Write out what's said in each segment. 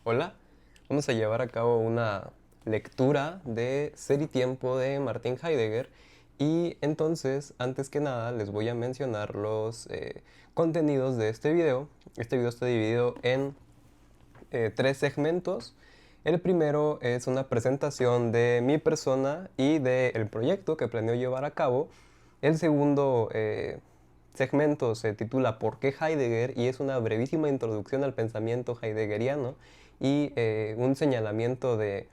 Hola. Vamos a llevar a cabo una lectura de Ser y Tiempo de Martin Heidegger. Y entonces, antes que nada, les voy a mencionar los contenidos de este video. Este video está dividido en tres segmentos. El primero es una presentación de mi persona y del proyecto que planeo llevar a cabo. El segundo segmento se titula ¿Por qué Heidegger? Y es una brevísima introducción al pensamiento heideggeriano y un señalamiento de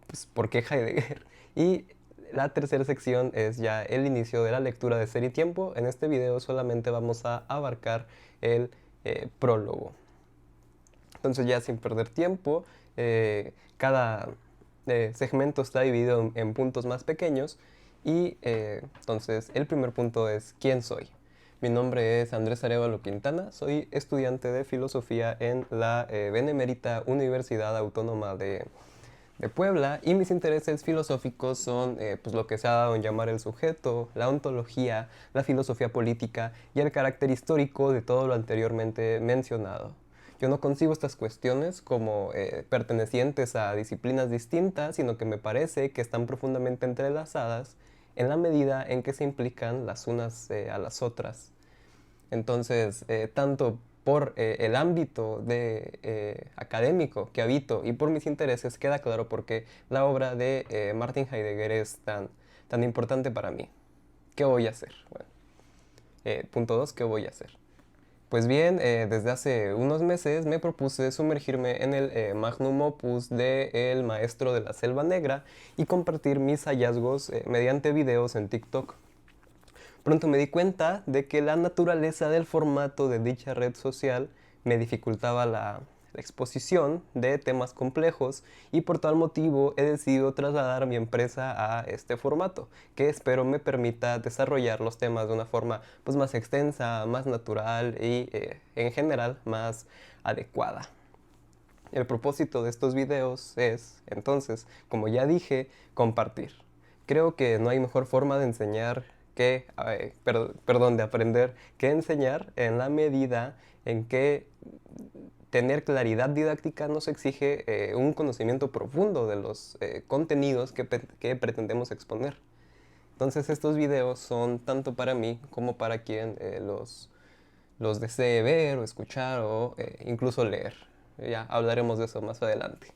pues, por qué Heidegger. Y la tercera sección es ya el inicio de la lectura de Ser y Tiempo. En este video solamente vamos a abarcar el prólogo. Entonces ya sin perder tiempo, cada segmento está dividido en puntos más pequeños y entonces el primer punto es ¿quién soy? Mi nombre es Andrés Arévalo Quintana, soy estudiante de filosofía en la Benemérita Universidad Autónoma de Puebla y mis intereses filosóficos son pues lo que se ha dado en llamar el sujeto, la ontología, la filosofía política y el carácter histórico de todo lo anteriormente mencionado. Yo no concibo estas cuestiones como pertenecientes a disciplinas distintas, sino que me parece que están profundamente entrelazadas en la medida en que se implican las unas a las otras. Entonces, tanto por el ámbito académico que habito y por mis intereses, queda claro por qué la obra de Martin Heidegger es tan importante para mí. ¿Qué voy a hacer? Bueno, punto 2, ¿qué voy a hacer? Pues bien, desde hace unos meses me propuse sumergirme en el magnum opus de El Maestro de la Selva Negra y compartir mis hallazgos mediante videos en TikTok. Pronto me di cuenta de que la naturaleza del formato de dicha red social me dificultaba la exposición de temas complejos y por tal motivo he decidido trasladar mi empresa a este formato, que espero me permita desarrollar los temas de una forma pues, más extensa, más natural y en general más adecuada. El propósito de estos videos es, entonces, como ya dije, compartir. Creo que no hay mejor forma de enseñar de aprender que enseñar en la medida en que tener claridad didáctica nos exige un conocimiento profundo de los contenidos que pretendemos exponer. Entonces estos videos son tanto para mí como para quien los desee ver o escuchar o incluso leer. Ya hablaremos de eso más adelante.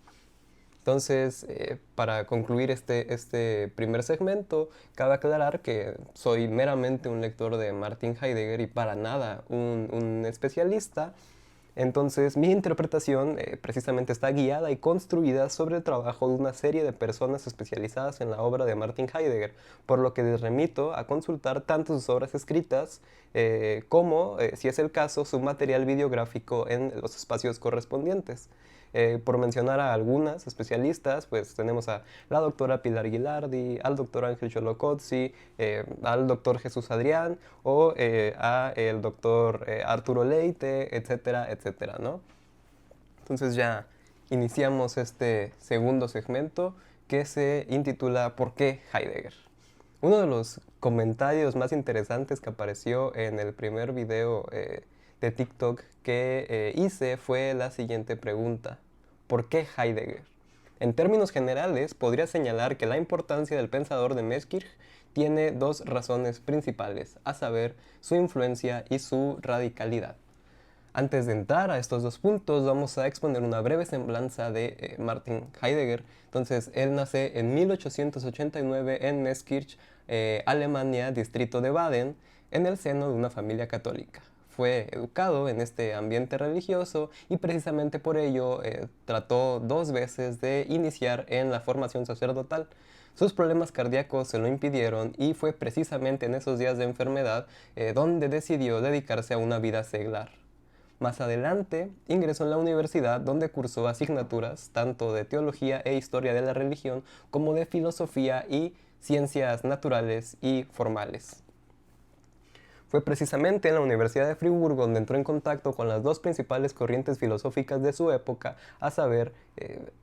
Entonces, para concluir este primer segmento, cabe aclarar que soy meramente un lector de Martin Heidegger y para nada un especialista. Entonces, mi interpretación precisamente está guiada y construida sobre el trabajo de una serie de personas especializadas en la obra de Martin Heidegger, por lo que les remito a consultar tanto sus obras escritas como, si es el caso, su material videográfico en los espacios correspondientes. Por mencionar a algunas especialistas, pues tenemos a la doctora Pilar Guilardi, al doctor Ángel Cholocotzi, al doctor Jesús Adrián o a el doctor Arturo Leite, etcétera, etcétera, ¿no? Entonces ya iniciamos este segundo segmento que se intitula ¿Por qué Heidegger? Uno de los comentarios más interesantes que apareció en el primer video de TikTok que hice fue la siguiente pregunta. ¿Por qué Heidegger? En términos generales, podría señalar que la importancia del pensador de Meskirch tiene dos razones principales, a saber, su influencia y su radicalidad. Antes de entrar a estos dos puntos, vamos a exponer una breve semblanza de Martin Heidegger. Entonces, él nace en 1889 en Meskirch, Alemania, distrito de Baden, en el seno de una familia católica. Fue educado en este ambiente religioso y precisamente por ello trató dos veces de iniciar en la formación sacerdotal. Sus problemas cardíacos se lo impidieron y fue precisamente en esos días de enfermedad donde decidió dedicarse a una vida seglar. Más adelante, ingresó en la universidad donde cursó asignaturas tanto de teología e historia de la religión como de filosofía y ciencias naturales y formales. Fue precisamente en la Universidad de Friburgo donde entró en contacto con las dos principales corrientes filosóficas de su época, a saber,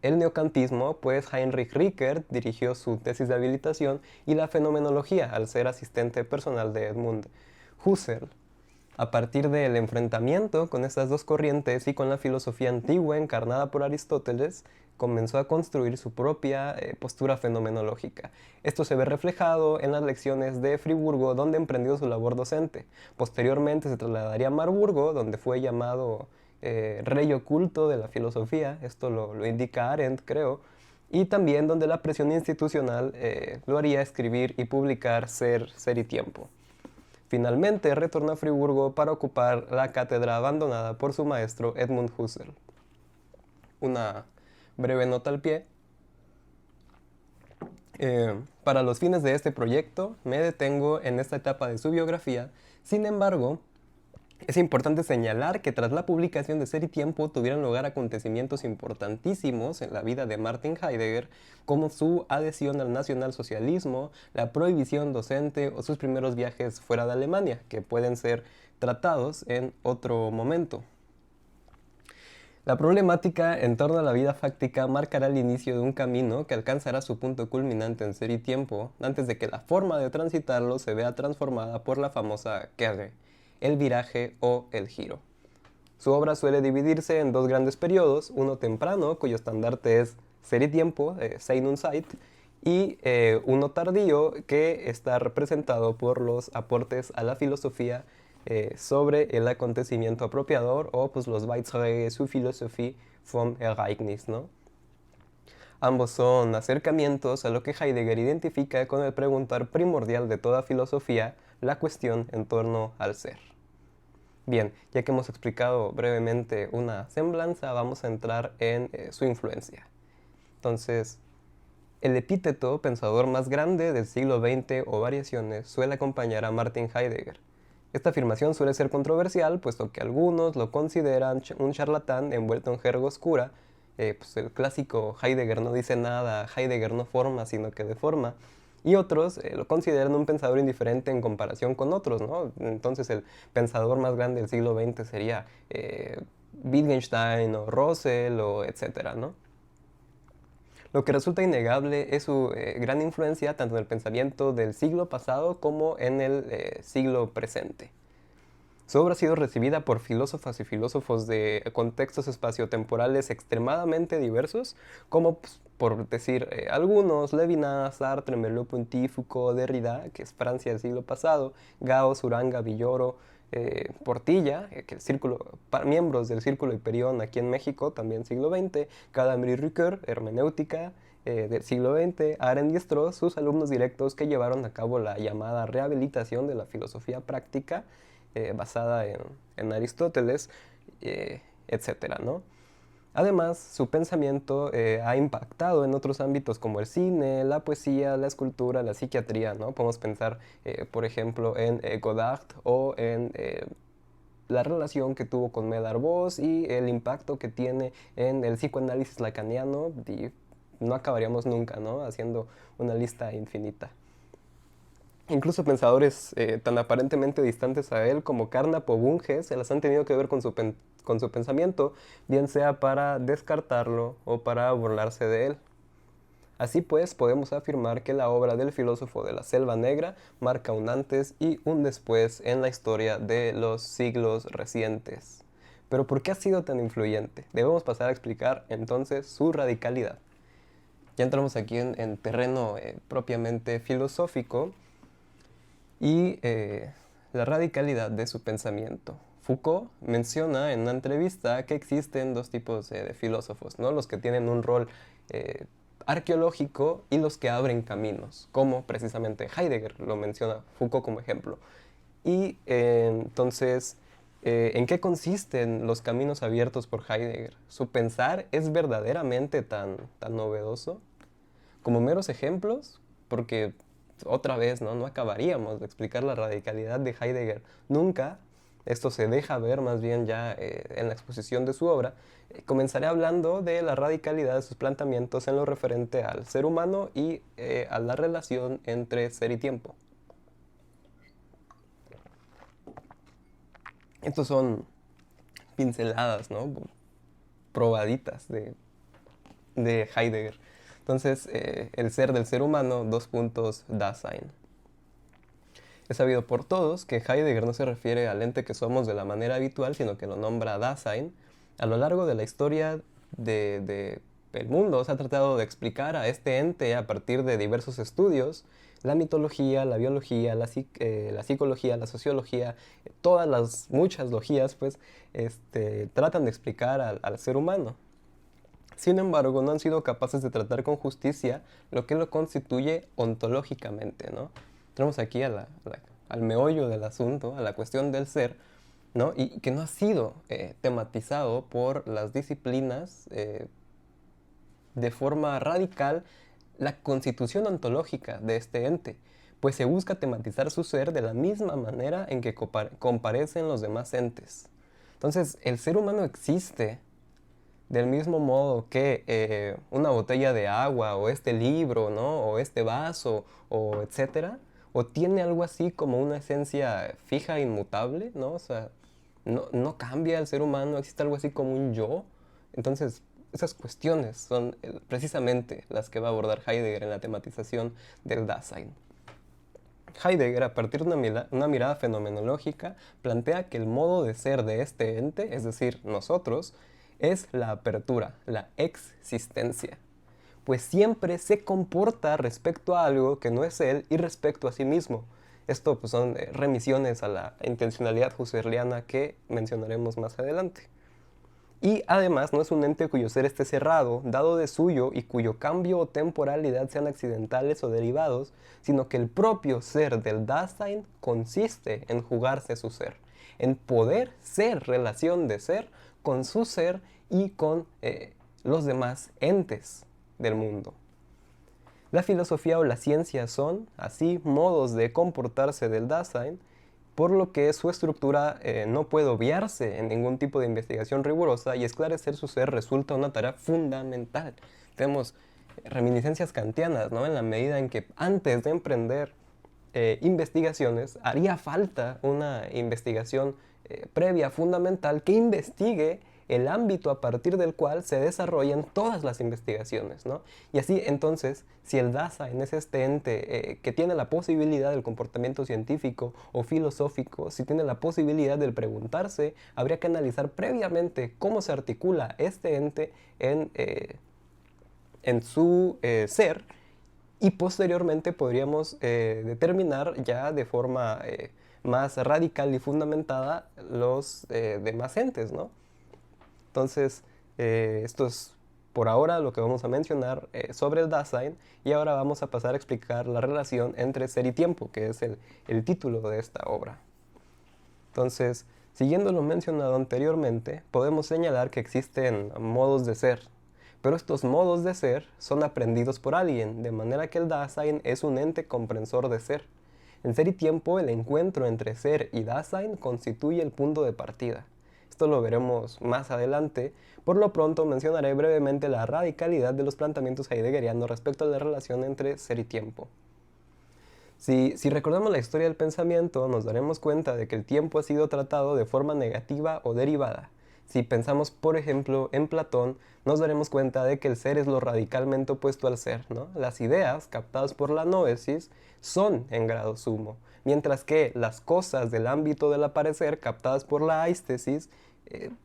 el neocantismo, pues Heinrich Rickert dirigió su tesis de habilitación, y la fenomenología, al ser asistente personal de Edmund Husserl. A partir del enfrentamiento con estas dos corrientes y con la filosofía antigua encarnada por Aristóteles, comenzó a construir su propia postura fenomenológica. Esto se ve reflejado en las lecciones de Friburgo, donde emprendió su labor docente. Posteriormente se trasladaría a Marburgo, donde fue llamado rey oculto de la filosofía, esto lo indica Arendt, creo, y también donde la presión institucional lo haría escribir y publicar Ser, Ser y Tiempo. Finalmente retornó a Friburgo para ocupar la cátedra abandonada por su maestro Edmund Husserl. Una breve nota al pie. Para los fines de este proyecto me detengo en esta etapa de su biografía. Sin embargo, es importante señalar que tras la publicación de Ser y Tiempo tuvieron lugar acontecimientos importantísimos en la vida de Martin Heidegger, como su adhesión al nacionalsocialismo, la prohibición docente o sus primeros viajes fuera de Alemania, que pueden ser tratados en otro momento. La problemática en torno a la vida fáctica marcará el inicio de un camino que alcanzará su punto culminante en Ser y Tiempo, antes de que la forma de transitarlo se vea transformada por la famosa Kehre, el viraje o el giro. Su obra suele dividirse en dos grandes periodos, uno temprano, cuyo estandarte es Ser y Tiempo, Sein und Zeit, y uno tardío, que está representado por los aportes a la filosofía sobre el acontecimiento apropiador, o pues los Beiträge zur Philosophie vom Ereignis, ¿no? Ambos son acercamientos a lo que Heidegger identifica con el preguntar primordial de toda filosofía, la cuestión en torno al ser. Bien, ya que hemos explicado brevemente una semblanza, vamos a entrar en su influencia. Entonces, el epíteto pensador más grande del siglo XX o variaciones suele acompañar a Martin Heidegger. Esta afirmación suele ser controversial, puesto que algunos lo consideran un charlatán envuelto en jerga oscura. Pues el clásico Heidegger no dice nada, Heidegger no forma, sino que deforma. Y otros lo consideran un pensador indiferente en comparación con otros, ¿no? Entonces el pensador más grande del siglo XX sería Wittgenstein o Russell o etcétera, ¿no? Lo que resulta innegable es su gran influencia tanto en el pensamiento del siglo pasado como en el siglo presente. Su obra ha sido recibida por filósofas y filósofos de contextos espaciotemporales extremadamente diversos, como pues, por decir algunos: Levinas, Sartre, Merleau-Ponty, Foucault, Derrida, que es Francia del siglo pasado, Gauss, Uranga, Villoro, Portilla, que miembros del Círculo Hiperión aquí en México, también siglo XX, Cadambre y Ricoeur, hermenéutica del siglo XX, Arendt y Strauss, sus alumnos directos que llevaron a cabo la llamada rehabilitación de la filosofía práctica, basada en Aristóteles, etcétera, ¿no? Además, su pensamiento ha impactado en otros ámbitos como el cine, la poesía, la escultura, la psiquiatría, ¿no? Podemos pensar, por ejemplo, en Godard o en la relación que tuvo con Medard Voss y el impacto que tiene en el psicoanálisis lacaniano, y no acabaríamos nunca, ¿no? Haciendo una lista infinita. Incluso pensadores tan aparentemente distantes a él como Carnap o Bunge se las han tenido que ver con su pensamiento, bien sea para descartarlo o para burlarse de él. Así pues, podemos afirmar que la obra del filósofo de la Selva Negra marca un antes y un después en la historia de los siglos recientes. Pero ¿por qué ha sido tan influyente? Debemos pasar a explicar entonces su radicalidad. Ya entramos aquí en terreno propiamente filosófico y la radicalidad de su pensamiento. Foucault menciona en una entrevista que existen dos tipos de filósofos, ¿no? Los que tienen un rol arqueológico y los que abren caminos, como precisamente Heidegger lo menciona Foucault como ejemplo. Y entonces, ¿en qué consisten los caminos abiertos por Heidegger? ¿Su pensar es verdaderamente tan novedoso? Como meros ejemplos, porque otra vez no acabaríamos de explicar la radicalidad de Heidegger nunca. Esto se deja ver más bien ya en la exposición de su obra. Comenzaré hablando de la radicalidad de sus planteamientos en lo referente al ser humano y a la relación entre ser y tiempo. Estos son pinceladas, ¿no? Probaditas de Heidegger. Entonces, el ser del ser humano, dos puntos, Dasein. Es sabido por todos que Heidegger no se refiere al ente que somos de la manera habitual, sino que lo nombra Dasein. A lo largo de la historia del mundo se ha tratado de explicar a este ente a partir de diversos estudios: la mitología, la biología, la psicología, la sociología, todas las muchas logías, pues, tratan de explicar al ser humano. Sin embargo, no han sido capaces de tratar con justicia lo que lo constituye ontológicamente, ¿no? Tenemos aquí al meollo del asunto, a la cuestión del ser, ¿no? Y que no ha sido tematizado por las disciplinas de forma radical, la constitución ontológica de este ente, pues se busca tematizar su ser de la misma manera en que comparecen los demás entes. Entonces, el ser humano existe del mismo modo que una botella de agua, o este libro, ¿no? O este vaso, o etcétera, o tiene algo así como una esencia fija, inmutable, ¿no? O sea, no cambia el ser humano, existe algo así como un yo. Entonces, esas cuestiones son precisamente las que va a abordar Heidegger en la tematización del Dasein. Heidegger, a partir de una mirada fenomenológica, plantea que el modo de ser de este ente, es decir, nosotros, es la apertura, la existencia, pues siempre se comporta respecto a algo que no es él y respecto a sí mismo. Esto pues, son remisiones a la intencionalidad husserliana que mencionaremos más adelante. Y además no es un ente cuyo ser esté cerrado, dado de suyo y cuyo cambio o temporalidad sean accidentales o derivados, sino que el propio ser del Dasein consiste en jugarse su ser, en poder ser relación de ser con su ser y con los demás entes del mundo. La filosofía o la ciencia son, así, modos de comportarse del Dasein, por lo que su estructura no puede obviarse en ningún tipo de investigación rigurosa, y esclarecer su ser resulta una tarea fundamental. Tenemos reminiscencias kantianas, ¿no? En la medida en que antes de emprender investigaciones haría falta una investigación previa, fundamental, que investigue el ámbito a partir del cual se desarrollan todas las investigaciones, ¿no? Y así, entonces, si el Dasein es este ente que tiene la posibilidad del comportamiento científico o filosófico, si tiene la posibilidad del preguntarse, habría que analizar previamente cómo se articula este ente en su ser, y posteriormente podríamos determinar ya de forma más radical y fundamentada los demás entes, ¿no? Entonces, esto es por ahora lo que vamos a mencionar sobre el Dasein, y ahora vamos a pasar a explicar la relación entre ser y tiempo, que es el título de esta obra. Entonces, siguiendo lo mencionado anteriormente, podemos señalar que existen modos de ser, pero estos modos de ser son aprendidos por alguien, de manera que el Dasein es un ente comprensor de ser. En Ser y Tiempo, el encuentro entre ser y Dasein constituye el punto de partida. Esto lo veremos más adelante. Por lo pronto mencionaré brevemente la radicalidad de los planteamientos heideggerianos respecto a la relación entre ser y tiempo. Si recordamos la historia del pensamiento, nos daremos cuenta de que el tiempo ha sido tratado de forma negativa o derivada. Si pensamos, por ejemplo, en Platón, nos daremos cuenta de que el ser es lo radicalmente opuesto al ser, ¿no? Las ideas captadas por la noesis son en grado sumo, mientras que las cosas del ámbito del aparecer captadas por la aistesis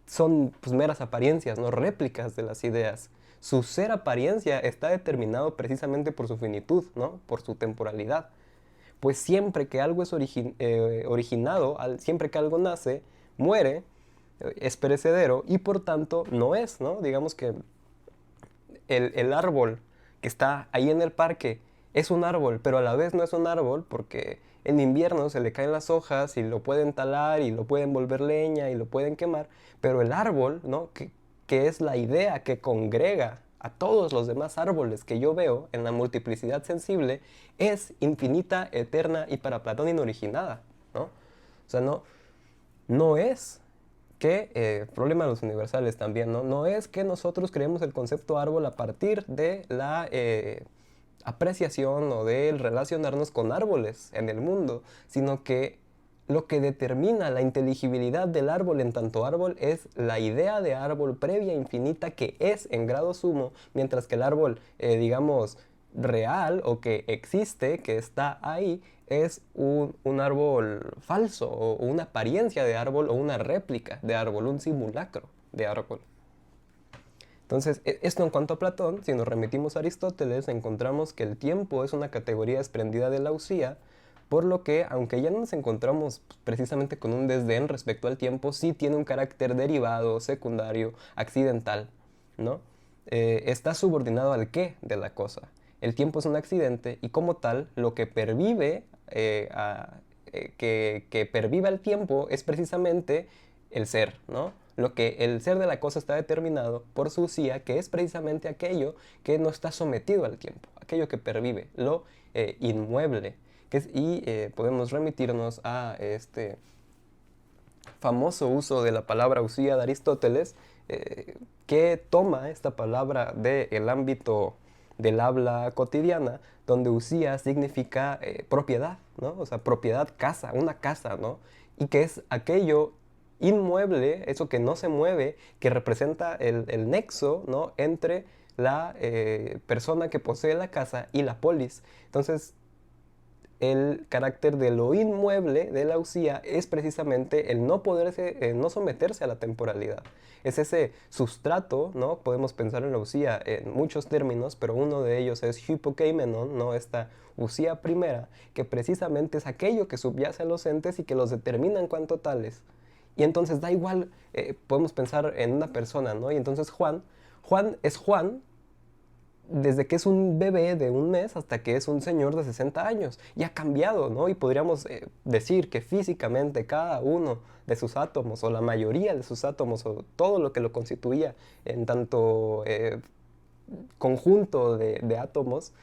son pues, meras apariencias, ¿no? Réplicas de las ideas. Su ser apariencia está determinado precisamente por su finitud, ¿no? Por su temporalidad. Pues siempre que algo es originado, siempre que algo nace, muere, es perecedero y por tanto no es, ¿no? Digamos que el árbol que está ahí en el parque es un árbol, pero a la vez no es un árbol porque en invierno se le caen las hojas y lo pueden talar y lo pueden volver leña y lo pueden quemar, pero el árbol, ¿no? que es la idea que congrega a todos los demás árboles que yo veo en la multiplicidad sensible, es infinita, eterna y para Platón inoriginada, ¿no? O sea, no es que, problema de los universales también, ¿no? No es que nosotros creemos el concepto árbol a partir de la apreciación o del relacionarnos con árboles en el mundo, sino que lo que determina la inteligibilidad del árbol en tanto árbol es la idea de árbol previa infinita que es en grado sumo, mientras que el árbol, digamos, real o que existe, que está ahí, es un árbol falso o una apariencia de árbol o una réplica de árbol, un simulacro de árbol. Entonces, esto en cuanto a Platón, si nos remitimos a Aristóteles, encontramos que el tiempo es una categoría desprendida de la usía, por lo que, aunque ya no nos encontramos precisamente con un desdén respecto al tiempo, sí tiene un carácter derivado, secundario, accidental, ¿no? Está subordinado al qué de la cosa. El tiempo es un accidente y como tal, lo que pervive, que pervive al tiempo es precisamente el ser, ¿no? Lo que el ser de la cosa está determinado por su usía, que es precisamente aquello que no está sometido al tiempo, aquello que pervive, lo inmueble. Podemos remitirnos a este famoso uso de la palabra usía de Aristóteles, que toma esta palabra del ámbito del habla cotidiana, donde usía significa propiedad, ¿no? O sea, propiedad, casa, una casa, ¿no? Y que es aquello inmueble, eso que no se mueve, que representa el nexo, ¿no? Entre la persona que posee la casa y la polis. Entonces, el carácter de lo inmueble de la usía es precisamente el no poderse, no someterse a la temporalidad. Es ese sustrato, ¿no? Podemos pensar en la usía en muchos términos, pero uno de ellos es hypokeimenon, ¿no? Esta usía primera, que precisamente es aquello que subyace a los entes y que los determina en cuanto tales. Y entonces da igual, podemos pensar en una persona, ¿no? Y entonces Juan es Juan, desde que es un bebé de un mes hasta que es un señor de 60 años. Y ha cambiado, ¿no? Y podríamos decir que físicamente cada uno de sus átomos, o la mayoría de sus átomos, o todo lo que lo constituía en tanto conjunto de átomos,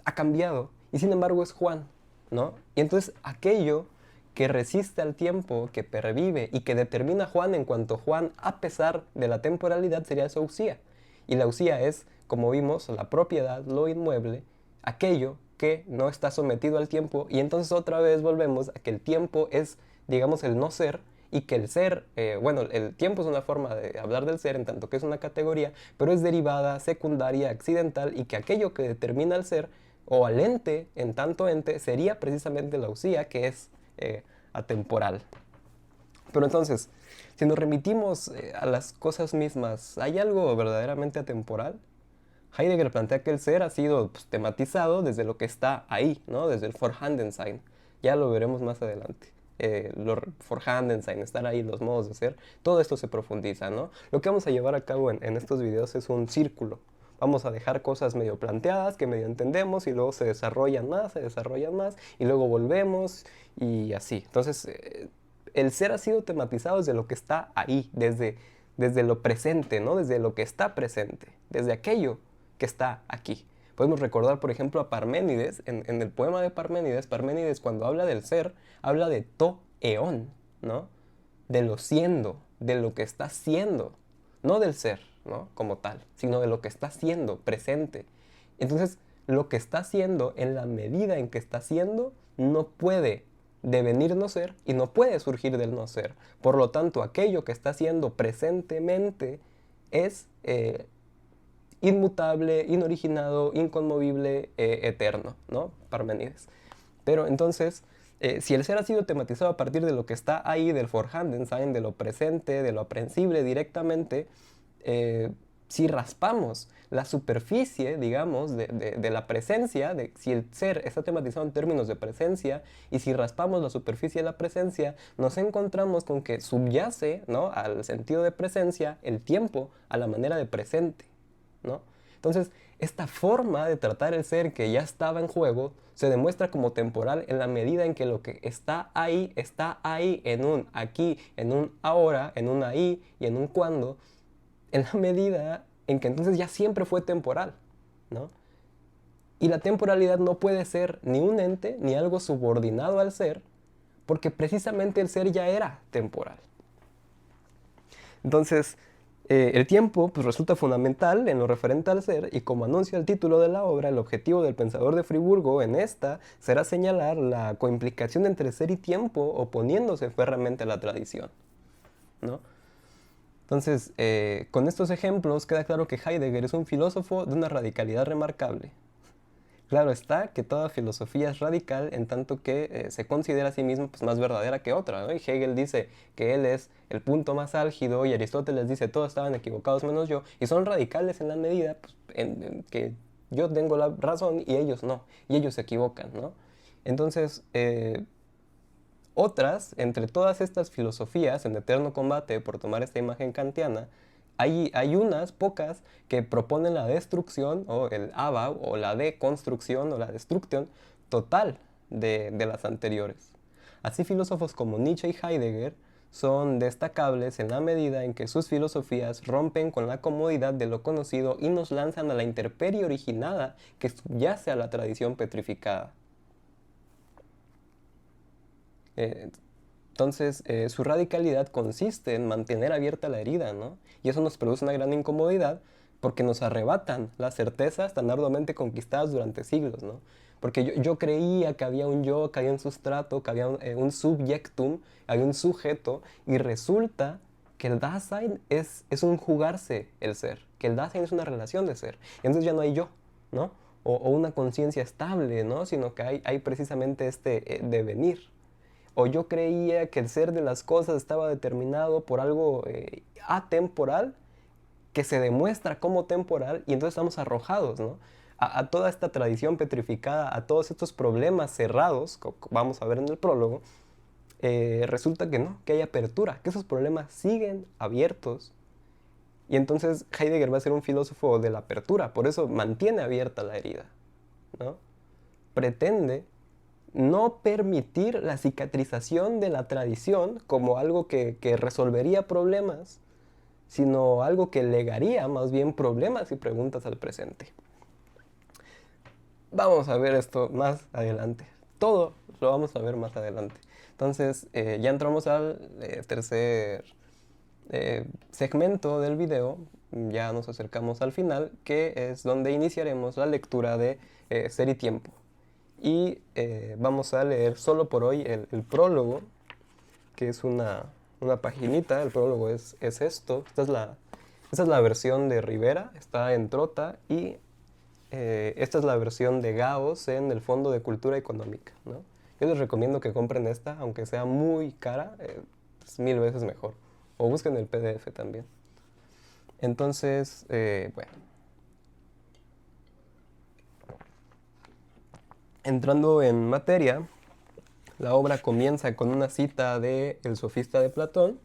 ha cambiado. Y sin embargo es Juan, ¿no? Y entonces aquello que resiste al tiempo, que pervive y que determina a Juan en cuanto Juan, a pesar de la temporalidad, sería su usía. Y la usía es, como vimos, la propiedad, lo inmueble, aquello que no está sometido al tiempo. Y entonces otra vez volvemos a que el tiempo es, digamos, el no ser, y que el ser, bueno, el tiempo es una forma de hablar del ser en tanto que es una categoría, pero es derivada, secundaria, accidental, y que aquello que determina al ser o al ente, en tanto ente, sería precisamente la usía, que es atemporal. Pero entonces, si nos remitimos a las cosas mismas, ¿hay algo verdaderamente atemporal? Heidegger plantea que el ser ha sido pues, tematizado desde lo que está ahí, ¿no? Desde el Vorhandensein. Ya lo veremos más adelante. Lo Vorhandensein, estar ahí, los modos de ser, todo esto se profundiza, ¿no? Lo que vamos a llevar a cabo en estos videos es un círculo. Vamos a dejar cosas medio planteadas, que medio entendemos, y luego se desarrollan más, y luego volvemos, y así. Entonces, el ser ha sido tematizado desde lo que está ahí, desde lo presente, ¿no? Desde lo que está presente, desde aquello que está aquí. Podemos recordar, por ejemplo, a Parménides, en el poema de Parménides, Parménides cuando habla del ser, habla de to eón, ¿no? De lo siendo, de lo que está siendo, no del ser, ¿no? Como tal, sino de lo que está siendo, presente. Entonces, lo que está siendo, en la medida en que está siendo, no puede devenir no ser y no puede surgir del no ser. Por lo tanto, aquello que está siendo presentemente es inmutable, inoriginado, inconmovible, eterno, ¿no? Parménides. Pero entonces, si el ser ha sido tematizado a partir de lo que está ahí, del Vorhandensein, de lo presente, de lo aprehensible directamente, si raspamos la superficie, digamos, de la presencia, si el ser está tematizado en términos de presencia, y si raspamos la superficie de la presencia, nos encontramos con que subyace, ¿no? Al sentido de presencia el tiempo a la manera de presente, ¿no? Entonces, esta forma de tratar el ser que ya estaba en juego se demuestra como temporal en la medida en que lo que está ahí en un aquí, en un ahora, en un ahí y en un cuándo, en la medida en que entonces ya siempre fue temporal, ¿no? Y la temporalidad no puede ser ni un ente ni algo subordinado al ser, porque precisamente el ser ya era temporal. Entonces, el tiempo pues, resulta fundamental en lo referente al ser, y como anuncia el título de la obra, el objetivo del pensador de Friburgo en esta será señalar la coimplicación entre ser y tiempo, oponiéndose férreamente a la tradición, ¿no? Entonces, con estos ejemplos queda claro que Heidegger es un filósofo de una radicalidad remarcable. Claro está que toda filosofía es radical en tanto que se considera a sí mismo pues, más verdadera que otra, ¿no? Y Hegel dice que él es el punto más álgido y Aristóteles dice todos estaban equivocados menos yo, y son radicales en la medida pues, en que yo tengo la razón y ellos no, y ellos se equivocan, ¿no? Entonces, otras, entre todas estas filosofías en eterno combate por tomar esta imagen kantiana, hay unas pocas que proponen la destrucción o el Abbau o la deconstrucción o la destrucción total de las anteriores. Así filósofos como Nietzsche y Heidegger son destacables en la medida en que sus filosofías rompen con la comodidad de lo conocido y nos lanzan a la intemperie originada que subyace a la tradición petrificada. Eh, entonces, su radicalidad consiste en mantener abierta la herida, ¿no? Y eso nos produce una gran incomodidad porque nos arrebatan las certezas tan arduamente conquistadas durante siglos, ¿no? Porque yo creía que había un yo, que había un sustrato, que había un subjectum, había un sujeto, y resulta que el Dasein es un jugarse el ser, que el Dasein es una relación de ser. Y entonces ya no hay yo, ¿no? O una conciencia estable, ¿no? Sino que hay precisamente este devenir. O yo creía que el ser de las cosas estaba determinado por algo atemporal que se demuestra como temporal y entonces estamos arrojados, ¿no? A toda esta tradición petrificada, a todos estos problemas cerrados, como vamos a ver en el prólogo, resulta que no, que hay apertura, que esos problemas siguen abiertos. Y entonces Heidegger va a ser un filósofo de la apertura, por eso mantiene abierta la herida, ¿no? Pretende no permitir la cicatrización de la tradición como algo que resolvería problemas, sino algo que legaría más bien problemas y preguntas al presente. Vamos a ver esto más adelante. Todo lo vamos a ver más adelante. Entonces, ya entramos al tercer segmento del video. Ya nos acercamos al final, que es donde iniciaremos la lectura de Ser y Tiempo. Y vamos a leer solo por hoy el prólogo, que es una paginita. El prólogo es esto. Esta es la versión de Rivera, está en Trota, y esta es la versión de Gauss en el Fondo de Cultura Económica, ¿no? Yo les recomiendo que compren esta, aunque sea muy cara, es 1000 veces mejor. O busquen el PDF también. Entonces, bueno. Entrando en materia, la obra comienza con una cita de El Sofista de Platón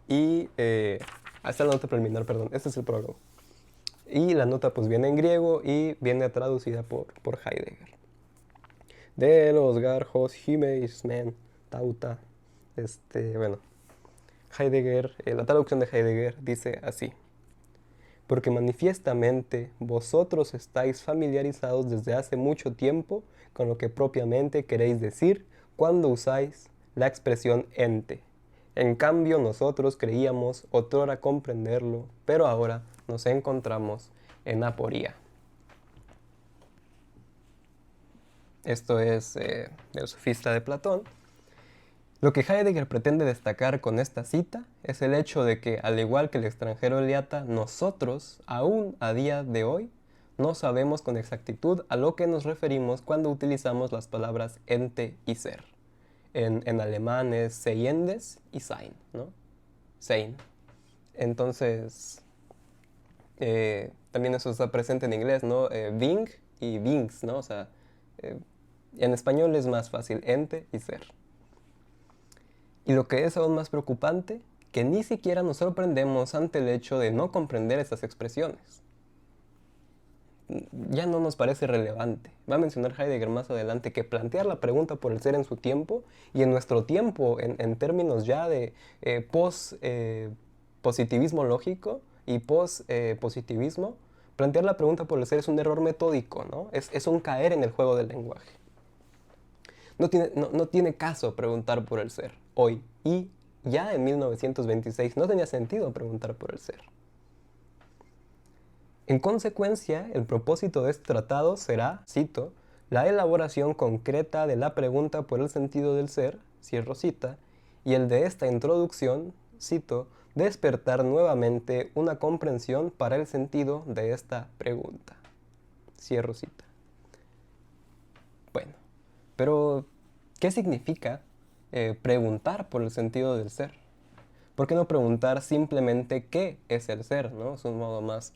y esta es la nota preliminar, perdón, este es el prólogo. Y la nota pues viene en griego y viene traducida por Heidegger. De los garjos, himeis, men, tauta. Bueno, Heidegger, la traducción de Heidegger dice así: porque manifiestamente vosotros estáis familiarizados desde hace mucho tiempo con lo que propiamente queréis decir cuando usáis la expresión ente. En cambio nosotros creíamos otrora comprenderlo, pero ahora nos encontramos en aporía. Esto es del Sofista de Platón. Lo que Heidegger pretende destacar con esta cita es el hecho de que, al igual que el extranjero Eliata, nosotros, aún a día de hoy, no sabemos con exactitud a lo que nos referimos cuando utilizamos las palabras ente y ser. En alemán es Seyendes y Sein, ¿no? Sein. Entonces, también eso está presente en inglés, ¿no? Being y beings, ¿no? O sea, en español es más fácil, ente y ser. Y lo que es aún más preocupante, que ni siquiera nos sorprendemos ante el hecho de no comprender estas expresiones. Ya no nos parece relevante. Va a mencionar Heidegger más adelante que plantear la pregunta por el ser en su tiempo y en nuestro tiempo, en términos ya de positivismo lógico y positivismo, plantear la pregunta por el ser es un error metódico, ¿no? Es un caer en el juego del lenguaje. No tiene caso preguntar por el ser hoy. Y ya en 1926 no tenía sentido preguntar por el ser. En consecuencia, el propósito de este tratado será, cito, la elaboración concreta de la pregunta por el sentido del ser, cierro cita, y el de esta introducción, cito, despertar nuevamente una comprensión para el sentido de esta pregunta, cierro cita. Bueno, pero ¿qué significa preguntar por el sentido del ser? ¿Por qué no preguntar simplemente qué es el ser, ¿no? Es un modo más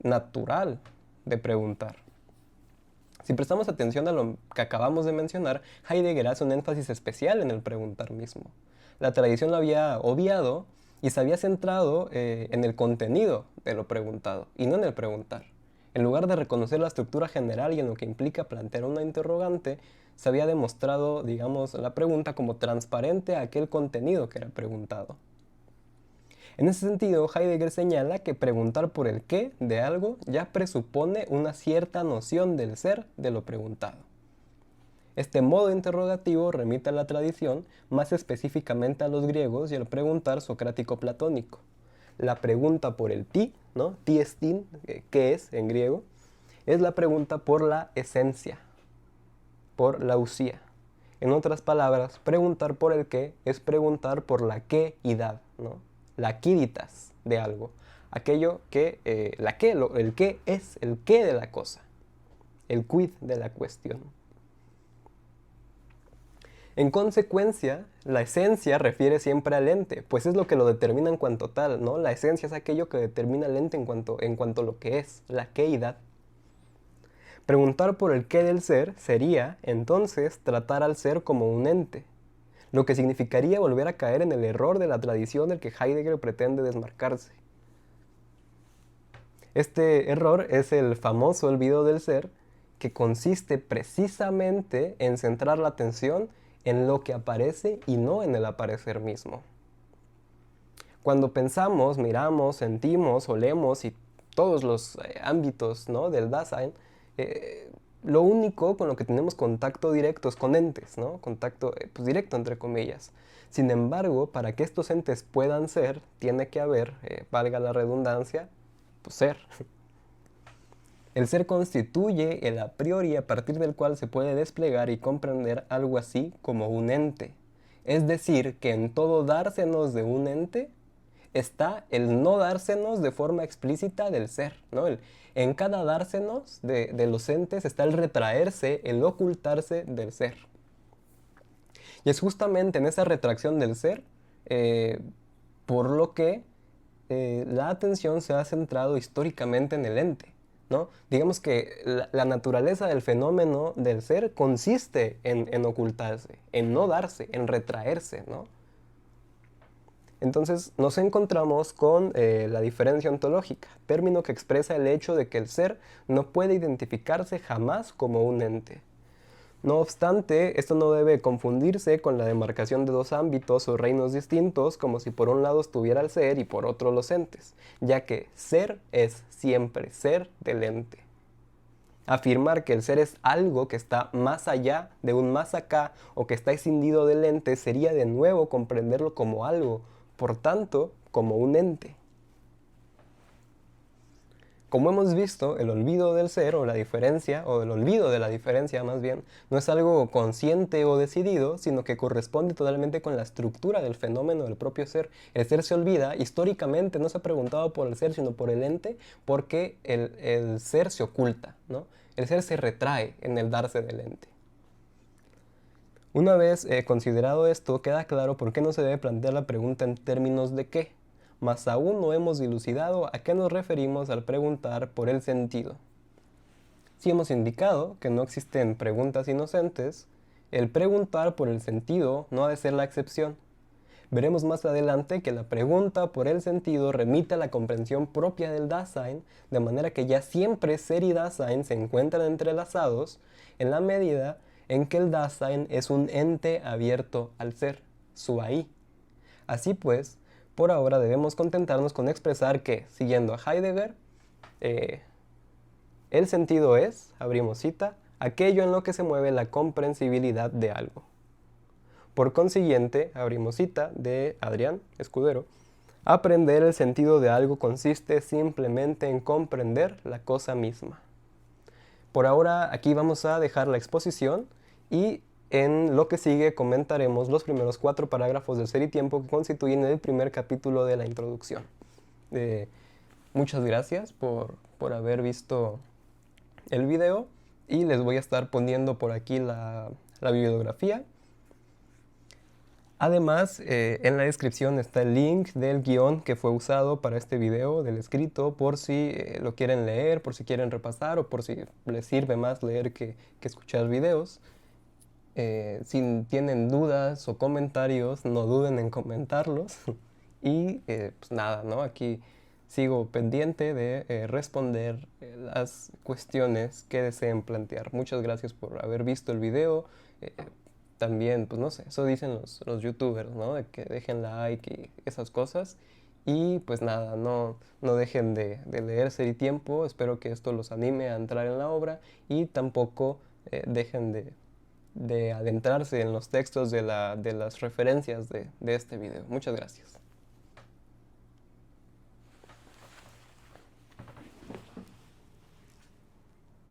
natural de preguntar. Si prestamos atención a lo que acabamos de mencionar, Heidegger hace un énfasis especial en el preguntar mismo. La tradición lo había obviado y se había centrado en el contenido de lo preguntado y no en el preguntar. En lugar de reconocer la estructura general y en lo que implica plantear una interrogante, se había demostrado, digamos, la pregunta como transparente a aquel contenido que era preguntado. En ese sentido, Heidegger señala que preguntar por el qué de algo ya presupone una cierta noción del ser de lo preguntado. Este modo interrogativo remite a la tradición, más específicamente a los griegos y al preguntar socrático-platónico. La pregunta por el ti, ¿no? Ti estin, ¿qué es en griego? Es la pregunta por la esencia, por la usía. En otras palabras, preguntar por el qué es preguntar por la qué-idad, ¿no? La quiditas de algo. Aquello que, el qué es el qué de la cosa. El quid de la cuestión. En consecuencia, la esencia refiere siempre al ente, pues es lo que lo determina en cuanto tal, ¿no? La esencia es aquello que determina el ente en cuanto a lo que es, la queidad. Preguntar por el qué del ser sería, entonces, tratar al ser como un ente, lo que significaría volver a caer en el error de la tradición del que Heidegger pretende desmarcarse. Este error es el famoso olvido del ser, que consiste precisamente en centrar la atención en lo que aparece y no en el aparecer mismo. Cuando pensamos, miramos, sentimos, olemos y todos los ámbitos, ¿no?, del Dasein, lo único con lo que tenemos contacto directo es con entes, ¿no? Contacto pues, directo entre comillas. Sin embargo, para que estos entes puedan ser, tiene que haber, valga la redundancia, pues ser. El ser constituye el a priori a partir del cual se puede desplegar y comprender algo así como un ente. Es decir, que en todo dársenos de un ente está el no dársenos de forma explícita del ser, ¿no? En cada dársenos de los entes está el retraerse, el ocultarse del ser. Y es justamente en esa retracción del ser por lo que la atención se ha centrado históricamente en el ente, ¿no? Digamos que la naturaleza del fenómeno del ser consiste en ocultarse, en no darse, en retraerse, ¿no? Entonces nos encontramos con la diferencia ontológica, término que expresa el hecho de que el ser no puede identificarse jamás como un ente. No obstante, esto no debe confundirse con la demarcación de dos ámbitos o reinos distintos, como si por un lado estuviera el ser y por otro los entes, ya que ser es siempre ser del ente. Afirmar que el ser es algo que está más allá de un más acá o que está escindido del ente sería de nuevo comprenderlo como algo, por tanto, como un ente. Como hemos visto, el olvido del ser o la diferencia, o el olvido de la diferencia más bien, no es algo consciente o decidido, sino que corresponde totalmente con la estructura del fenómeno del propio ser. El ser se olvida, históricamente no se ha preguntado por el ser, sino por el ente, porque el ser se oculta, ¿no? El ser se retrae en el darse del ente. Una vez considerado esto, queda claro por qué no se debe plantear la pregunta en términos de qué, mas aún no hemos dilucidado a qué nos referimos al preguntar por el sentido. Si hemos indicado que no existen preguntas inocentes, el preguntar por el sentido no ha de ser la excepción. Veremos más adelante que la pregunta por el sentido remite a la comprensión propia del Dasein, de manera que ya siempre ser y Dasein se encuentran entrelazados en la medida en que el Dasein es un ente abierto al ser, su ahí. Así pues, por ahora debemos contentarnos con expresar que, siguiendo a Heidegger, el sentido es, abrimos cita, aquello en lo que se mueve la comprensibilidad de algo. Por consiguiente, abrimos cita de Adrián Escudero, aprender el sentido de algo consiste simplemente en comprender la cosa misma. Por ahora aquí vamos a dejar la exposición y en lo que sigue comentaremos los primeros 4 parágrafos del Ser y Tiempo que constituyen el primer capítulo de la introducción. Muchas gracias por haber visto el video y les voy a estar poniendo por aquí la bibliografía. Además, en la descripción está el link del guión que fue usado para este video, del escrito, por si lo quieren leer, por si quieren repasar o por si les sirve más leer que escuchar videos. Si tienen dudas o comentarios, no duden en comentarlos. Y pues nada, ¿no? Aquí sigo pendiente de responder las cuestiones que deseen plantear. Muchas gracias por haber visto el video. También, pues no sé, eso dicen los youtubers, ¿no? De que dejen like y esas cosas. Y pues nada, no dejen de leer Ser y Tiempo. Espero que esto los anime a entrar en la obra y tampoco dejen de adentrarse en los textos de las referencias de este video. Muchas gracias.